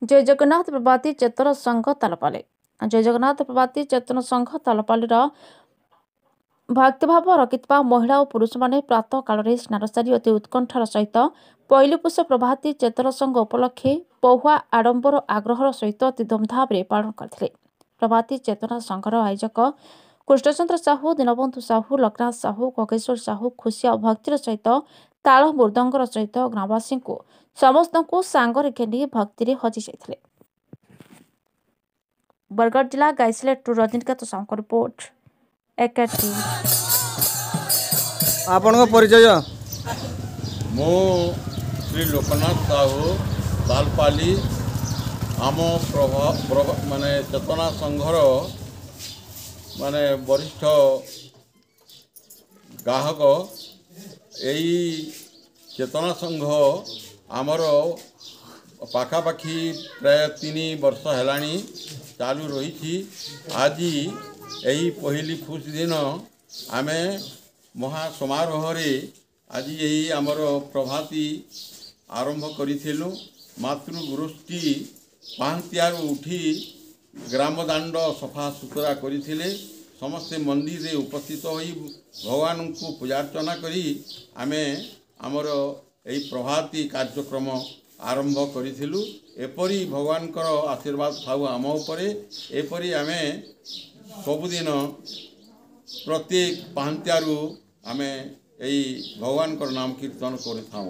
जय जगन्नाथ प्रभाती चेतन संघ तालपाली। जय जगन्नाथ प्रभाती चेतन संघ तालपाली भक्तिभाव रखिता महिला और पुरुष माने प्रातः काल स्नान सारी अति उत्कंठार सहित पैलुपुष प्रभाती चेतन संघ उपलक्षे पहुआ आडंबर आग्रहर सहित अति धूमधाम पालन करते। प्रभाती चेतना संघर आयोजक कृष्णचंद्र साहू, दीनबंधु साहू, लोकनाथ साहू, ककेश्वर साहू खुशिया और भक्तिर सहित ताल मृदंगर सहित ग्रामवासी समस्त को सांगरे घेनी भक्ति हजि जाते। बरगढ़ जिला गाइसलेट रजनीकांत साहू रिपोर्ट एकेटी। आपन परिचय? मो श्री लोकनाथ साहू तालपाली आम माने चेतना संघर माने वरिष्ठ गाहक। यही चेतना संघ आमर पाखापाखि प्राय 3 वर्ष हेलाणी चालू रही। आज यही पहली फूस दिन आमे महा समारोह आज यही आमर प्रभाती आरंभ करिथिलु। मातृगोष्ठी पांतियार उठी ग्राम दांड सफा सुतरा करथिले। समस्ते मंदिर रे उपस्थित होई भगवान को पूजार्चना करी आमे आमर यही प्रभाती कार्यक्रम आरंभ करिथिलु। एपरी भगवान आशीर्वाद थाउ आम उपरे। एपरी आमे सबुदिन प्रत्येक पांतियारू आमे यही भगवान नाम कीर्तन करथाऊ।